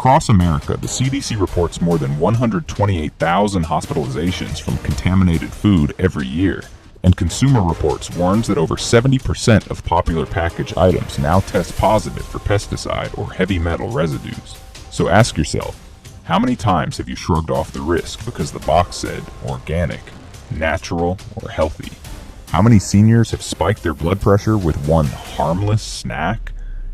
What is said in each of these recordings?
Across America, the CDC reports more than 128,000 hospitalizations from contaminated food every year, and Consumer Reports warns that over 70% of popular packaged items now test positive for pesticide or heavy metal residues. So ask yourself, how many times have you shrugged off the risk because the box said organic, natural, or healthy? How many seniors have spiked their blood pressure with one harmless snack?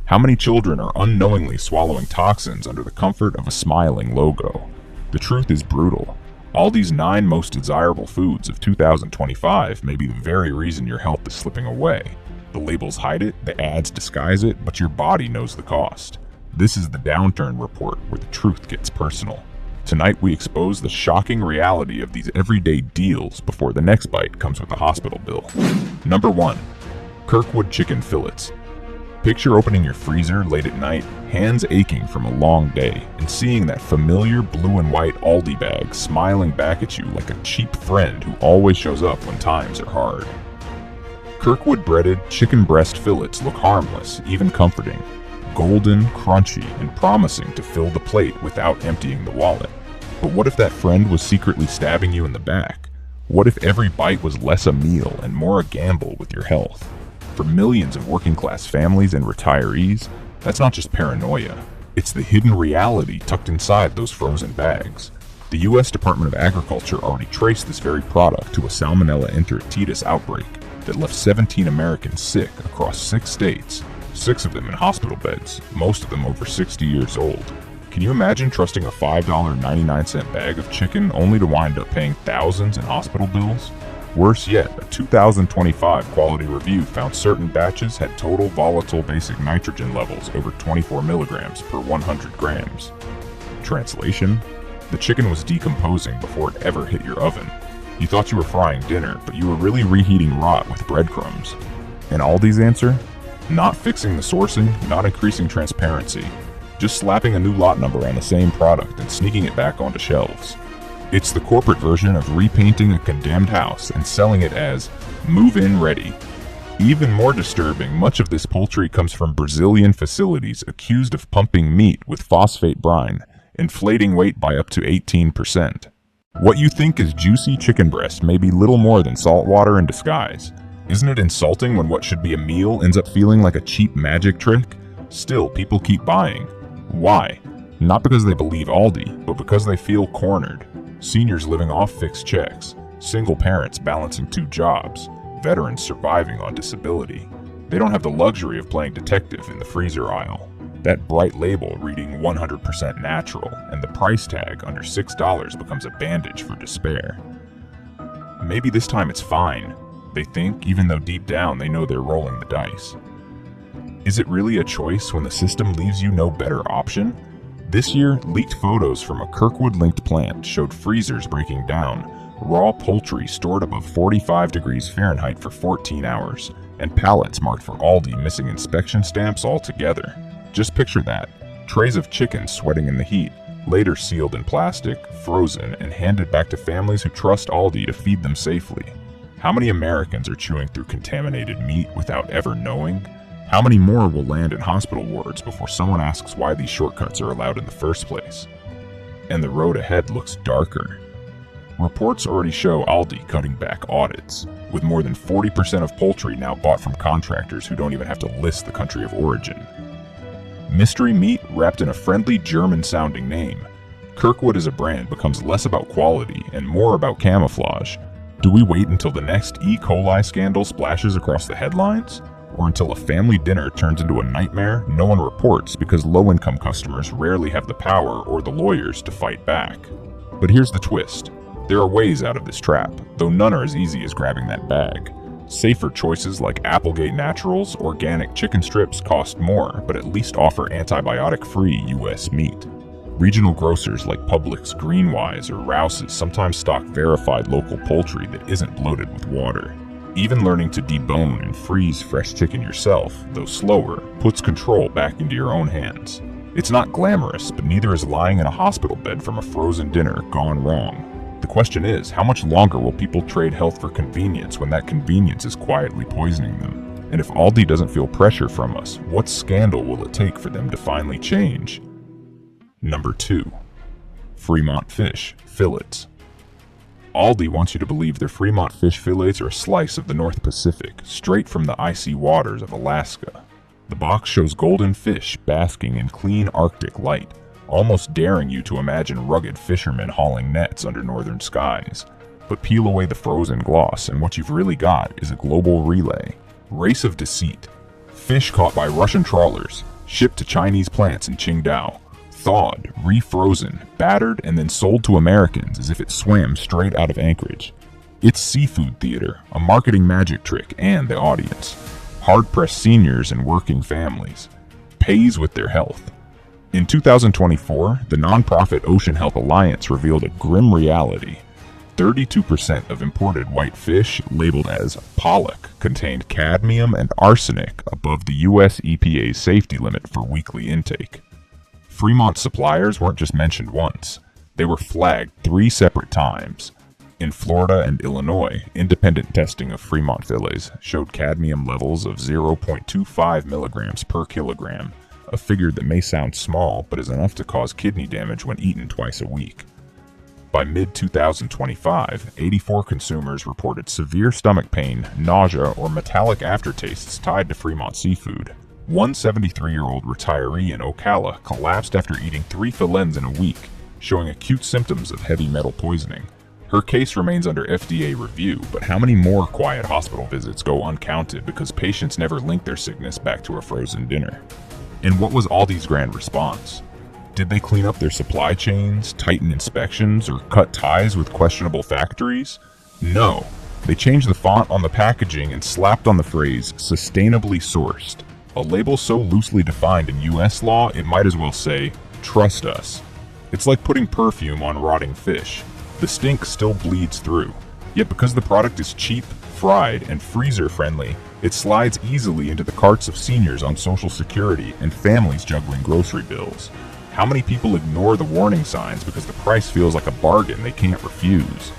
How many children are unknowingly swallowing toxins under the comfort of a smiling logo? The truth is brutal. Aldi's 9 most desirable foods of 2025 may be the very reason your health is slipping away. The labels hide it, the ads disguise it, but your body knows the cost. This is the Downturn Report, where the truth gets personal. Tonight we expose the shocking reality of these everyday deals before the next bite comes with a hospital bill. Number 1. Kirkwood Chicken Fillets. Picture opening your freezer late at night, hands aching from a long day, and seeing that familiar blue and white Aldi bag smiling back at you like a cheap friend who always shows up when times are hard. Kirkwood breaded chicken breast fillets look harmless, even comforting. Golden, crunchy, and promising to fill the plate without emptying the wallet. But what if that friend was secretly stabbing you in the back? What if every bite was less a meal and more a gamble with your health? For millions of working-class families and retirees, that's not just paranoia. It's the hidden reality tucked inside those frozen bags. The U.S. Department of Agriculture already traced this very product to a Salmonella enteritidis outbreak that left 17 Americans sick across 6 states. 6 of them in hospital beds, most of them over 60 years old. Can you imagine trusting a $5.99 bag of chicken only to wind up paying thousands in hospital bills? Worse yet, a 2025 quality review found certain batches had total volatile basic nitrogen levels over 24 milligrams per 100 grams. Translation: the chicken was decomposing before it ever hit your oven. You thought you were frying dinner, but you were really reheating rot with breadcrumbs. And Aldi's answer? Not fixing the sourcing, not increasing transparency, just slapping a new lot number on the same product and sneaking it back onto shelves. It's the corporate version of repainting a condemned house and selling it as move-in ready. Even more disturbing, much of this poultry comes from Brazilian facilities accused of pumping meat with phosphate brine, inflating weight by up to 18%. What you think is juicy chicken breast may be little more than salt water in disguise. Isn't it insulting when what should be a meal ends up feeling like a cheap magic trick? Still, people keep buying. Why? Not because they believe Aldi, but because they feel cornered. Seniors living off fixed checks, single parents balancing 2 jobs, veterans surviving on disability. They don't have the luxury of playing detective in the freezer aisle. That bright label reading 100% natural and the price tag under $6 becomes a bandage for despair. Maybe this time it's fine, they think, even though deep down they know they're rolling the dice. Is it really a choice when the system leaves you no better option? This year, leaked photos from a Kirkwood-linked plant showed freezers breaking down, raw poultry stored above 45 degrees Fahrenheit for 14 hours, and pallets marked for Aldi missing inspection stamps altogether. Just picture that. Trays of chicken sweating in the heat, later sealed in plastic, frozen, and handed back to families who trust Aldi to feed them safely. How many Americans are chewing through contaminated meat without ever knowing? How many more will land in hospital wards before someone asks why these shortcuts are allowed in the first place? And the road ahead looks darker. Reports already show Aldi cutting back audits, with more than 40% of poultry now bought from contractors who don't even have to list the country of origin. Mystery meat wrapped in a friendly German-sounding name. Kirkwood as a brand becomes less about quality and more about camouflage. Do we wait until the next E. coli scandal splashes across the headlines? Or until a family dinner turns into a nightmare no one reports because low-income customers rarely have the power or the lawyers to fight back? But here's the twist. There are ways out of this trap, though none are as easy as grabbing that bag. Safer choices like Applegate Naturals' organic chicken strips cost more, but at least offer antibiotic-free U.S. meat. Regional grocers like Publix, Greenwise, or Rouse's sometimes stock verified local poultry that isn't bloated with water. Even learning to debone and freeze fresh chicken yourself, though slower, puts control back into your own hands. It's not glamorous, but neither is lying in a hospital bed from a frozen dinner gone wrong. The question is, how much longer will people trade health for convenience when that convenience is quietly poisoning them? And if Aldi doesn't feel pressure from us, what scandal will it take for them to finally change? Number 2. Fremont fish fillets. Aldi wants you to believe their Fremont fish fillets are a slice of the North Pacific, straight from the icy waters of Alaska. The box shows golden fish basking in clean Arctic light, almost daring you to imagine rugged fishermen hauling nets under northern skies. But peel away the frozen gloss, and what you've really got is a global relay. Race of deceit. Fish caught by Russian trawlers, shipped to Chinese plants in Qingdao, thawed, refrozen, battered, and then sold to Americans as if it swam straight out of Anchorage. It's seafood theater, a marketing magic trick, and the audience. Hard-pressed seniors and working families. Pays with their health. In 2024, the nonprofit Ocean Health Alliance revealed a grim reality. 32% of imported white fish labeled as pollock contained cadmium and arsenic above the US EPA's safety limit for weekly intake. Fremont suppliers weren't just mentioned once. They were flagged 3 separate times. In Florida and Illinois, independent testing of Fremont fillets showed cadmium levels of 0.25 milligrams per kilogram, a figure that may sound small but is enough to cause kidney damage when eaten twice a week. By mid-2025, 84 consumers reported severe stomach pain, nausea, or metallic aftertastes tied to Fremont seafood. One 73-year-old retiree in Ocala collapsed after eating 3 fillets in a week, showing acute symptoms of heavy metal poisoning. Her case remains under FDA review, but how many more quiet hospital visits go uncounted because patients never link their sickness back to a frozen dinner? And what was Aldi's grand response? Did they clean up their supply chains, tighten inspections, or cut ties with questionable factories? No. They changed the font on the packaging and slapped on the phrase, sustainably sourced. A label so loosely defined in US law, it might as well say, trust us. It's like putting perfume on rotting fish. The stink still bleeds through. Yet because the product is cheap, fried, and freezer-friendly, it slides easily into the carts of seniors on Social Security and families juggling grocery bills. How many people ignore the warning signs because the price feels like a bargain they can't refuse?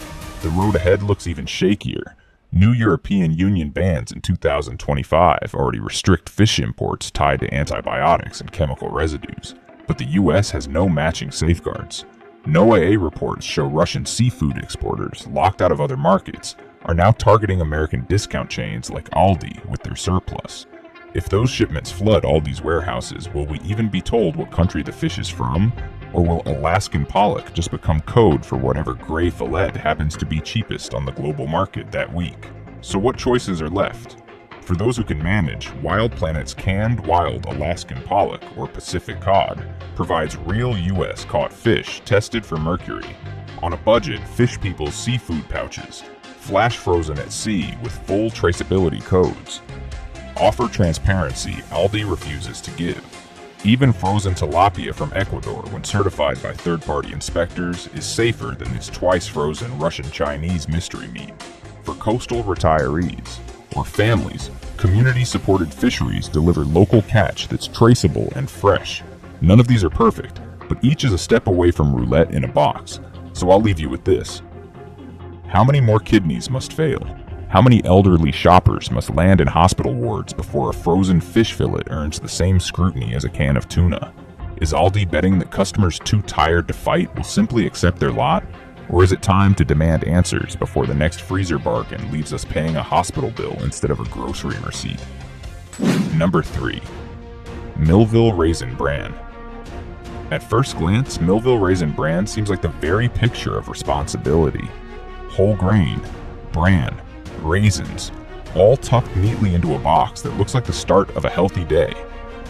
The road ahead looks even shakier. New European Union bans in 2025 already restrict fish imports tied to antibiotics and chemical residues, but the US has no matching safeguards. NOAA reports show Russian seafood exporters, locked out of other markets, are now targeting American discount chains like Aldi with their surplus. If those shipments flood Aldi's warehouses, will we even be told what country the fish is from? Or will Alaskan pollock just become code for whatever gray fillet happens to be cheapest on the global market that week? So what choices are left? For those who can manage, Wild Planet's canned wild Alaskan pollock, or Pacific cod, provides real US caught fish tested for mercury. On a budget, Fish People's seafood pouches, flash frozen at sea with full traceability codes. Offer transparency Aldi refuses to give. Even frozen tilapia from Ecuador, when certified by third-party inspectors, is safer than this twice-frozen Russian-Chinese mystery meat. For coastal retirees or families, community-supported fisheries deliver local catch that's traceable and fresh. None of these are perfect, but each is a step away from roulette in a box. So I'll leave you with this. How many more kidneys must fail? How many elderly shoppers must land in hospital wards before a frozen fish fillet earns the same scrutiny as a can of tuna? Is Aldi betting that customers too tired to fight will simply accept their lot? Or is it time to demand answers before the next freezer bargain leaves us paying a hospital bill instead of a grocery receipt? Number 3. Millville Raisin Bran. At first glance, Millville Raisin Bran seems like the very picture of responsibility. Whole grain, bran, raisins, all tucked neatly into a box that looks like the start of a healthy day.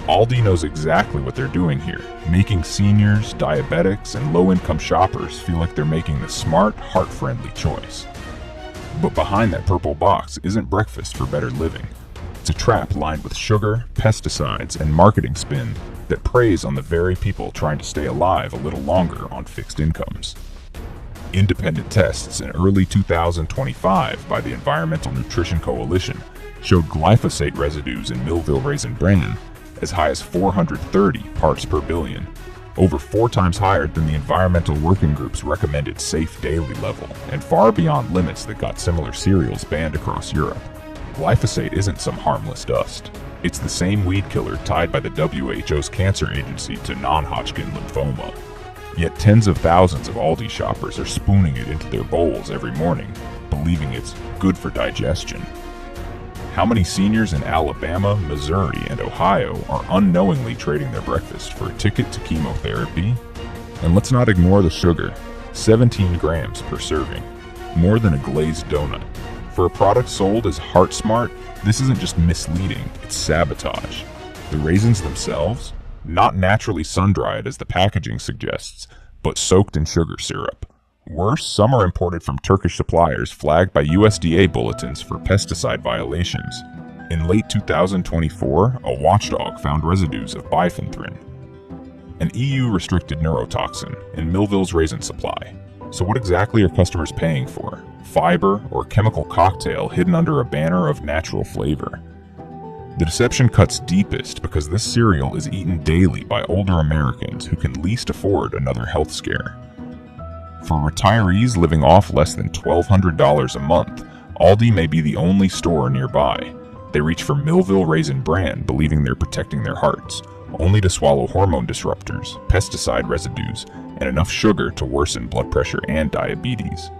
Aldi knows exactly what they're doing here, making seniors, diabetics, and low-income shoppers feel like they're making the smart, heart-friendly choice. But behind that purple box isn't breakfast for better living. It's a trap lined with sugar, pesticides, and marketing spin that preys on the very people trying to stay alive a little longer on fixed incomes. Independent tests in early 2025 by the Environmental Nutrition Coalition showed glyphosate residues in Millville Raisin Bran as high as 430 parts per billion, over 4 times higher than the Environmental Working Group's recommended safe daily level, and far beyond limits that got similar cereals banned across Europe. Glyphosate isn't some harmless dust. It's the same weed killer tied by the WHO's cancer agency to non-Hodgkin lymphoma. Yet tens of thousands of Aldi shoppers are spooning it into their bowls every morning, believing it's good for digestion. How many seniors in Alabama, Missouri, and Ohio are unknowingly trading their breakfast for a ticket to chemotherapy? And let's not ignore the sugar, 17 grams per serving, more than a glazed donut. For a product sold as Heart Smart, this isn't just misleading, it's sabotage. The raisins themselves? Not naturally sun-dried as the packaging suggests, but soaked in sugar syrup. Worse, some are imported from Turkish suppliers flagged by USDA bulletins for pesticide violations. In late 2024, a watchdog found residues of bifenthrin, an EU-restricted neurotoxin, in Millville's raisin supply. So what exactly are customers paying for? Fiber or chemical cocktail hidden under a banner of natural flavor? The deception cuts deepest because this cereal is eaten daily by older Americans who can least afford another health scare. For retirees living off less than $1,200 a month, Aldi may be the only store nearby. They reach for Millville Raisin Bran, believing they're protecting their hearts, only to swallow hormone disruptors, pesticide residues, and enough sugar to worsen blood pressure and diabetes.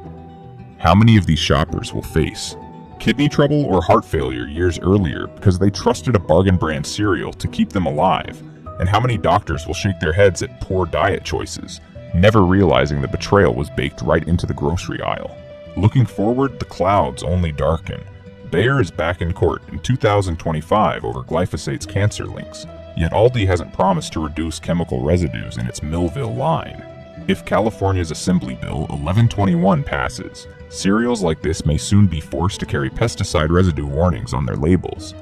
How many of these shoppers will face kidney trouble or heart failure years earlier because they trusted a bargain brand cereal to keep them alive? And how many doctors will shake their heads at poor diet choices, never realizing the betrayal was baked right into the grocery aisle? Looking forward, the clouds only darken. Bayer is back in court in 2025 over glyphosate's cancer links, yet Aldi hasn't promised to reduce chemical residues in its Millville line. If California's Assembly Bill 1121 passes, cereals like this may soon be forced to carry pesticide residue warnings on their labels.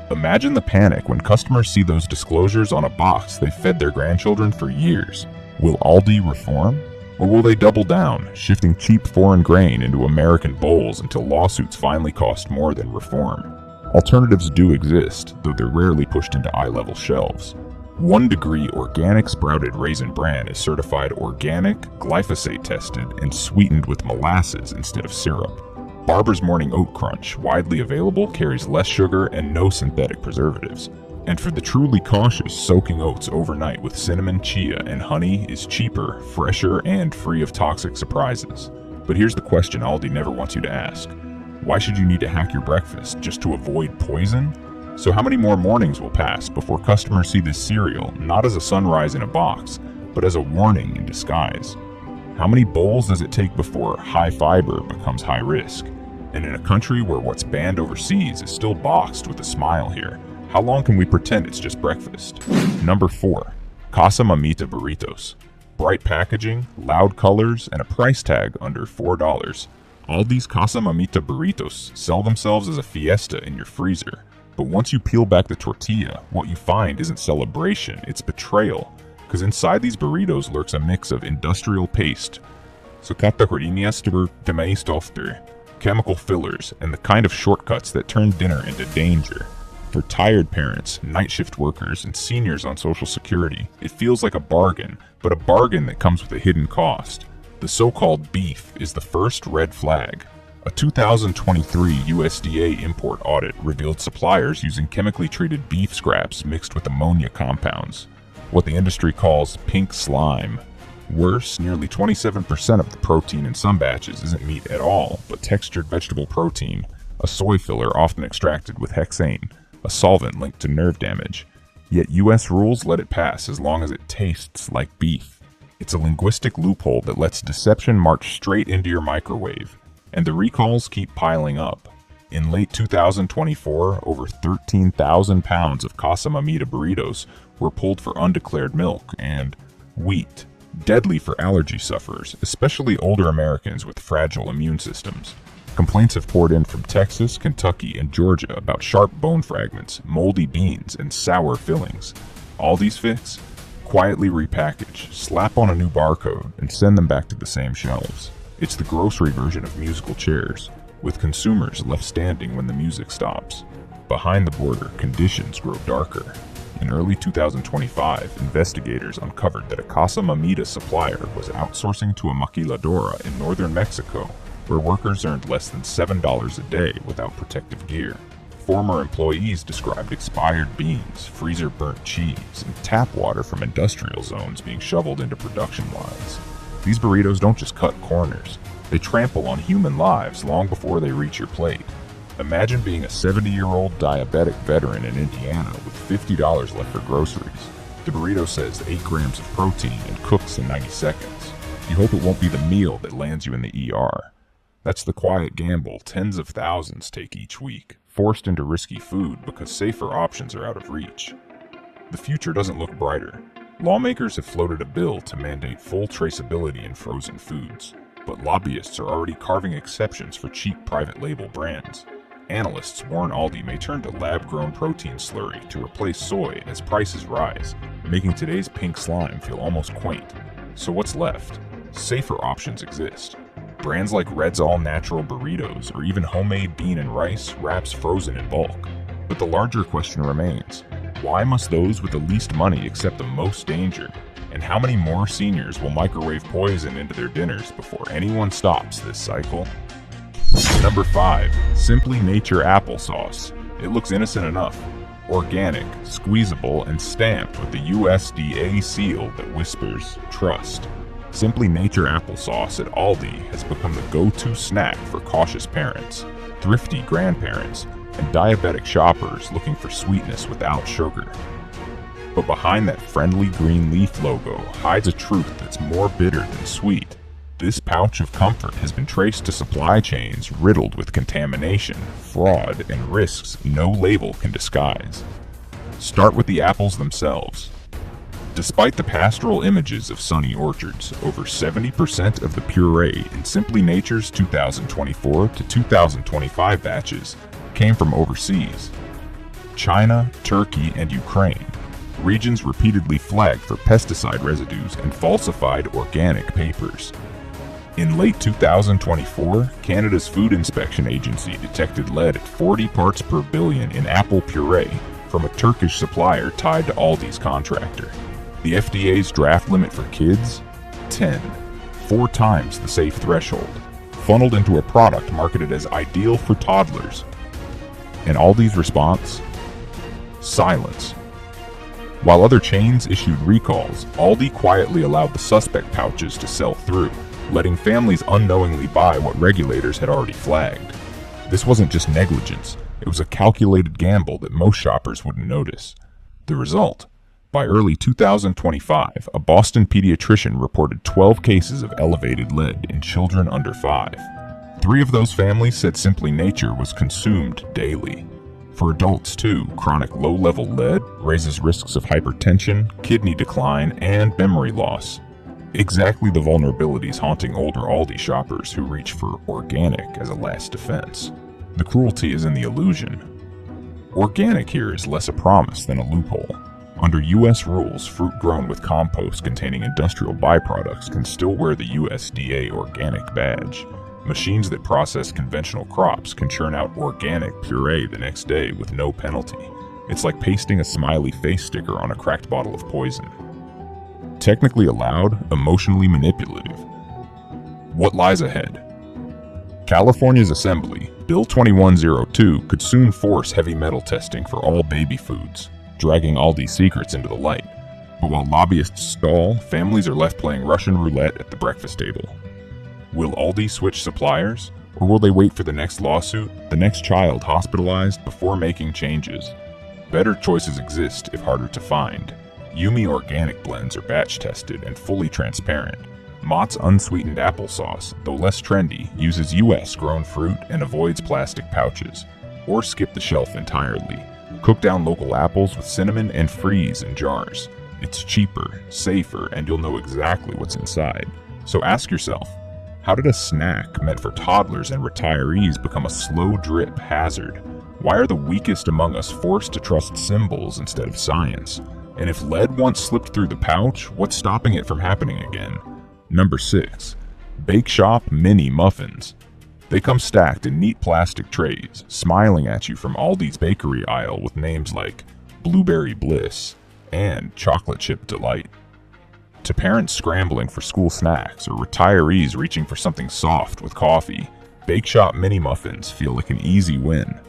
Imagine the panic when customers see those disclosures on a box they fed their grandchildren for years. Will Aldi reform? Or will they double down, shifting cheap foreign grain into American bowls until lawsuits finally cost more than reform? Alternatives do exist, though they're rarely pushed into eye-level shelves. 1 Degree Organic Sprouted Raisin Bran is certified organic, glyphosate tested, and sweetened with molasses instead of syrup. Barber's Morning Oat Crunch, widely available, carries less sugar and no synthetic preservatives. And for the truly cautious, soaking oats overnight with cinnamon, chia, and honey is cheaper, fresher, and free of toxic surprises. But here's the question Aldi never wants you to ask. Why should you need to hack your breakfast just to avoid poison? So how many more mornings will pass before customers see this cereal not as a sunrise in a box, but as a warning in disguise? How many bowls does it take before high fiber becomes high risk? And in a country where what's banned overseas is still boxed with a smile here, how long can we pretend it's just breakfast? Number 4. Casa Mamita Burritos. Bright packaging, loud colors, and a price tag under $4. Aldi's Casa Mamita Burritos sell themselves as a fiesta in your freezer. But once you peel back the tortilla, what you find isn't celebration, it's betrayal. Because inside these burritos lurks a mix of industrial paste, chemical fillers, and the kind of shortcuts that turn dinner into danger. For tired parents, night shift workers, and seniors on Social Security, it feels like a bargain, but a bargain that comes with a hidden cost. The so-called beef is the first red flag. A 2023 USDA import audit revealed suppliers using chemically treated beef scraps mixed with ammonia compounds, what the industry calls pink slime. Worse, nearly 27% of the protein in some batches isn't meat at all, but textured vegetable protein, a soy filler often extracted with hexane, a solvent linked to nerve damage. Yet US rules let it pass as long as it tastes like beef. It's a linguistic loophole that lets deception march straight into your microwave. And the recalls keep piling up. In late 2024, over 13,000 pounds of Casa Mamita burritos were pulled for undeclared milk and wheat, deadly for allergy sufferers, especially older Americans with fragile immune systems. Complaints have poured in from Texas, Kentucky, and Georgia about sharp bone fragments, moldy beans, and sour fillings. Aldi's fix? Quietly repackage, slap on a new barcode, and send them back to the same shelves. It's the grocery version of musical chairs, with consumers left standing when the music stops. Behind the border, conditions grow darker. In early 2025, investigators uncovered that a Casa Mamita supplier was outsourcing to a maquiladora in northern Mexico, where workers earned less than $7 a day without protective gear. Former employees described expired beans, freezer-burnt cheese, and tap water from industrial zones being shoveled into production lines. These burritos don't just cut corners, they trample on human lives long before they reach your plate. Imagine being a 70-year-old diabetic veteran in Indiana with $50 left for groceries. The burrito says 8 grams of protein and cooks in 90 seconds. You hope it won't be the meal that lands you in the ER. That's the quiet gamble tens of thousands take each week, forced into risky food because safer options are out of reach. The future doesn't look brighter. Lawmakers have floated a bill to mandate full traceability in frozen foods, but lobbyists are already carving exceptions for cheap private label brands. Analysts warn Aldi may turn to lab-grown protein slurry to replace soy as prices rise, making today's pink slime feel almost quaint. So what's left? Safer options exist. Brands like Red's All Natural Burritos or even homemade bean and rice wraps frozen in bulk. But the larger question remains, why must those with the least money accept the most danger? And how many more seniors will microwave poison into their dinners before anyone stops this cycle? Number 5. Simply Nature Applesauce. It looks innocent enough. Organic, squeezable, and stamped with the USDA seal that whispers trust. Simply Nature Applesauce at Aldi has become the go-to snack for cautious parents, thrifty grandparents, and diabetic shoppers looking for sweetness without sugar. But behind that friendly green leaf logo hides a truth that's more bitter than sweet. This pouch of comfort has been traced to supply chains riddled with contamination, fraud, and risks no label can disguise. Start with the apples themselves. Despite the pastoral images of sunny orchards, over 70% of the puree in Simply Nature's 2024 to 2025 batches came from overseas. China, Turkey, and Ukraine, regions repeatedly flagged for pesticide residues and falsified organic papers. In late 2024, Canada's Food Inspection Agency detected lead at 40 parts per billion in apple puree from a Turkish supplier tied to Aldi's contractor. The FDA's draft limit for kids? 10, 4 times the safe threshold, funneled into a product marketed as ideal for toddlers. And Aldi's response? Silence. While other chains issued recalls, Aldi quietly allowed the suspect pouches to sell through, letting families unknowingly buy what regulators had already flagged. This wasn't just negligence, it was a calculated gamble that most shoppers wouldn't notice. The result? By early 2025, a Boston pediatrician reported 12 cases of elevated lead in children under 5. 3 of those families said Simply Nature was consumed daily. For adults too, chronic low-level lead raises risks of hypertension, kidney decline, and memory loss. Exactly the vulnerabilities haunting older Aldi shoppers who reach for organic as a last defense. The cruelty is in the illusion. Organic here is less a promise than a loophole. Under U.S. rules, fruit grown with compost containing industrial byproducts can still wear the USDA organic badge. Machines that process conventional crops can churn out organic puree the next day with no penalty. It's like pasting a smiley face sticker on a cracked bottle of poison. Technically allowed, emotionally manipulative. What lies ahead? California's Assembly, Bill 2102, could soon force heavy metal testing for all baby foods, dragging Aldi's secrets into the light. But while lobbyists stall, families are left playing Russian roulette at the breakfast table. Will Aldi switch suppliers? Or will they wait for the next lawsuit, the next child hospitalized, before making changes? Better choices exist if harder to find. Yumi organic blends are batch tested and fully transparent. Mott's unsweetened applesauce, though less trendy, uses US grown fruit and avoids plastic pouches. Or skip the shelf entirely. Cook down local apples with cinnamon and freeze in jars. It's cheaper, safer, and you'll know exactly what's inside. So ask yourself, how did a snack meant for toddlers and retirees become a slow drip hazard? Why are the weakest among us forced to trust symbols instead of science? And if lead once slipped through the pouch, what's stopping it from happening again? Number 6. Bake Shop Mini Muffins. They come stacked in neat plastic trays, smiling at you from Aldi's bakery aisle with names like Blueberry Bliss and Chocolate Chip Delight. To parents scrambling for school snacks or retirees reaching for something soft with coffee, Bake Shop Mini Muffins feel like an easy win.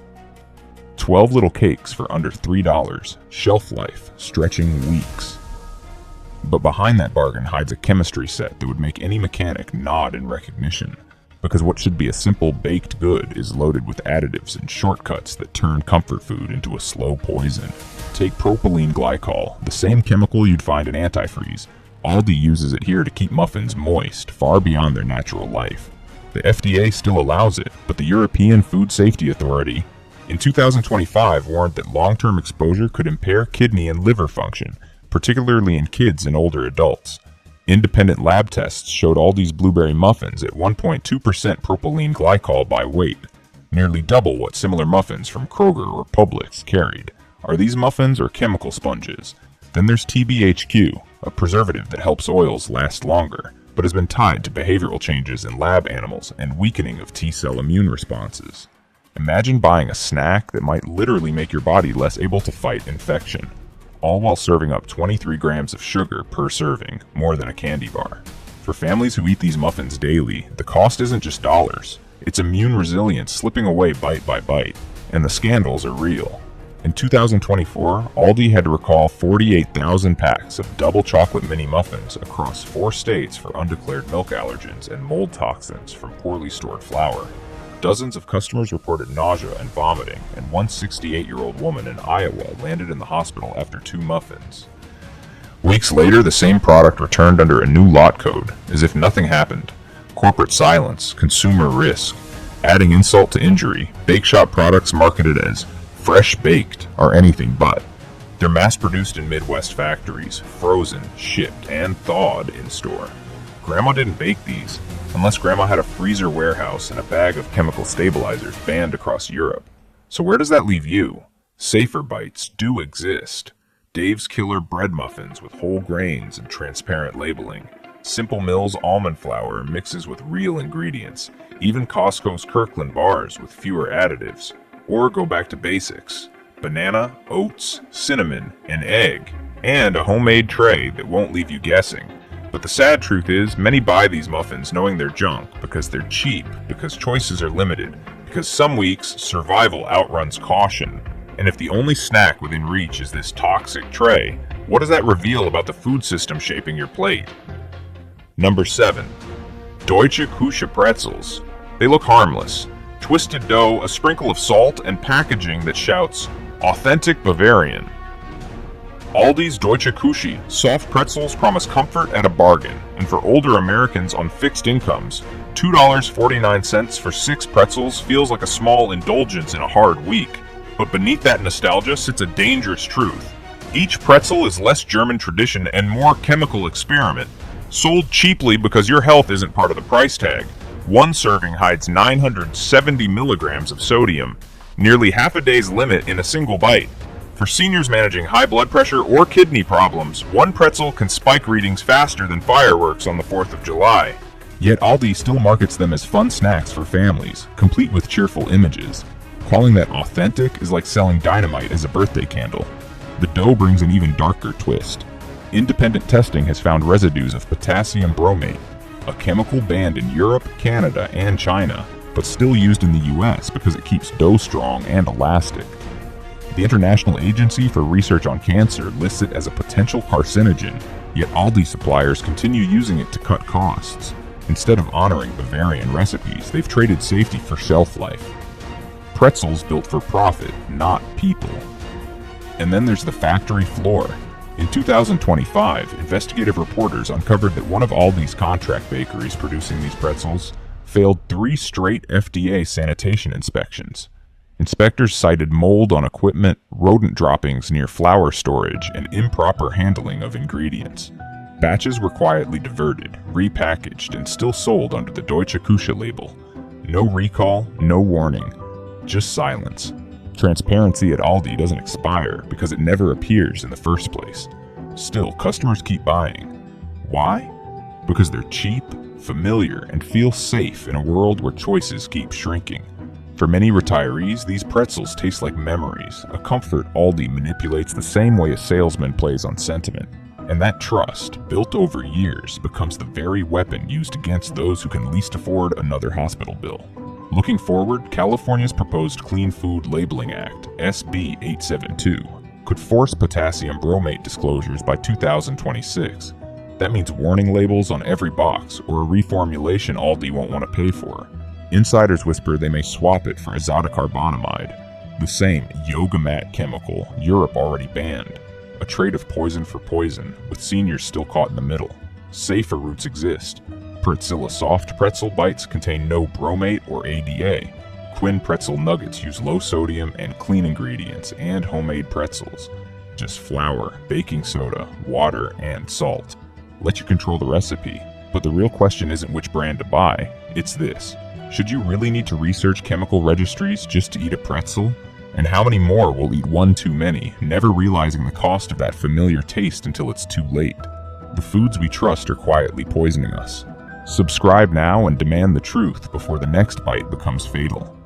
12 little cakes for under $3, shelf life stretching weeks. But behind that bargain hides a chemistry set that would make any mechanic nod in recognition, because what should be a simple baked good is loaded with additives and shortcuts that turn comfort food into a slow poison. Take propylene glycol, the same chemical you'd find in antifreeze. Aldi uses it here to keep muffins moist, far beyond their natural life. The FDA still allows it, but the European Food Safety Authority in 2025 warned that long-term exposure could impair kidney and liver function, particularly in kids and older adults. Independent lab tests showed Aldi's blueberry muffins at 1.2% propylene glycol by weight, nearly double what similar muffins from Kroger or Publix carried. Are these muffins or chemical sponges? Then there's TBHQ, a preservative that helps oils last longer, but has been tied to behavioral changes in lab animals and weakening of T-cell immune responses. Imagine buying a snack that might literally make your body less able to fight infection, all while serving up 23 grams of sugar per serving, more than a candy bar. For families who eat these muffins daily, the cost isn't just dollars. It's immune resilience slipping away bite by bite, and the scandals are real. In 2024, Aldi had to recall 48,000 packs of double chocolate mini muffins across 4 states for undeclared milk allergens and mold toxins from poorly stored flour. Dozens of customers reported nausea and vomiting, and one 68-year-old woman in Iowa landed in the hospital after 2 muffins. Weeks later, the same product returned under a new lot code, as if nothing happened. Corporate silence, consumer risk. Adding insult to injury, bake shop products marketed as fresh baked are anything but. They're mass-produced in Midwest factories, frozen, shipped, and thawed in store. Grandma didn't bake these, unless Grandma had a freezer warehouse and a bag of chemical stabilizers banned across Europe. So where does that leave you? Safer bites do exist. Dave's Killer bread muffins with whole grains and transparent labeling. Simple Mills almond flour mixes with real ingredients. Even Costco's Kirkland bars with fewer additives. Or go back to basics. Banana, oats, cinnamon, an egg, and a homemade tray that won't leave you guessing. But the sad truth is, many buy these muffins knowing they're junk because they're cheap, because choices are limited, because some weeks survival outruns caution. And if the only snack within reach is this toxic tray, what does that reveal about the food system shaping your plate? Number 7. Deutsche Küche pretzels. They look harmless. Twisted dough, a sprinkle of salt, and packaging that shouts, "Authentic Bavarian." Aldi's Deutsche Küche soft pretzels promise comfort at a bargain, and for older Americans on fixed incomes, $2.49 for 6 pretzels feels like a small indulgence in a hard week. But beneath that nostalgia sits a dangerous truth. Each pretzel is less German tradition and more chemical experiment, sold cheaply because your health isn't part of the price tag. One serving hides 970 milligrams of sodium, nearly half a day's limit in a single bite. For seniors managing high blood pressure or kidney problems, one pretzel can spike readings faster than fireworks on the 4th of July. Yet Aldi still markets them as fun snacks for families, complete with cheerful images. Calling that authentic is like selling dynamite as a birthday candle. The dough brings an even darker twist. Independent testing has found residues of potassium bromate, a chemical banned in Europe, Canada, and China, but still used in the US because it keeps dough strong and elastic. The International Agency for Research on Cancer lists it as a potential carcinogen, yet Aldi suppliers continue using it to cut costs. Instead of honoring Bavarian recipes, they've traded safety for shelf life. Pretzels built for profit, not people. And then there's the factory floor. In 2025, investigative reporters uncovered that one of Aldi's contract bakeries producing these pretzels failed 3 straight FDA sanitation inspections. Inspectors cited mold on equipment, rodent droppings near flour storage, and improper handling of ingredients. Batches were quietly diverted, repackaged, and still sold under the Deutsche Küche label. No recall, no warning, just silence. Transparency at Aldi doesn't expire because it never appears in the first place. Still, customers keep buying. Why? Because they're cheap, familiar, and feel safe in a world where choices keep shrinking. For many retirees, these pretzels taste like memories, a comfort Aldi manipulates the same way a salesman plays on sentiment. And that trust, built over years, becomes the very weapon used against those who can least afford another hospital bill. Looking forward, California's proposed Clean Food Labeling Act, SB 872, could force potassium bromate disclosures by 2026. That means warning labels on every box, or a reformulation Aldi won't want to pay for. Insiders whisper they may swap it for azotocarbonamide, the same yoga mat chemical Europe already banned. A trade of poison for poison, with seniors still caught in the middle. Safer routes exist. Pretzilla soft pretzel bites contain no bromate or ADA. Quinn pretzel nuggets use low sodium and clean ingredients and homemade pretzels. Just flour, baking soda, water, and salt. Let you control the recipe. But the real question isn't which brand to buy, it's this. Should you really need to research chemical registries just to eat a pretzel? And how many more will eat one too many, never realizing the cost of that familiar taste until it's too late? The foods we trust are quietly poisoning us. Subscribe now and demand the truth before the next bite becomes fatal.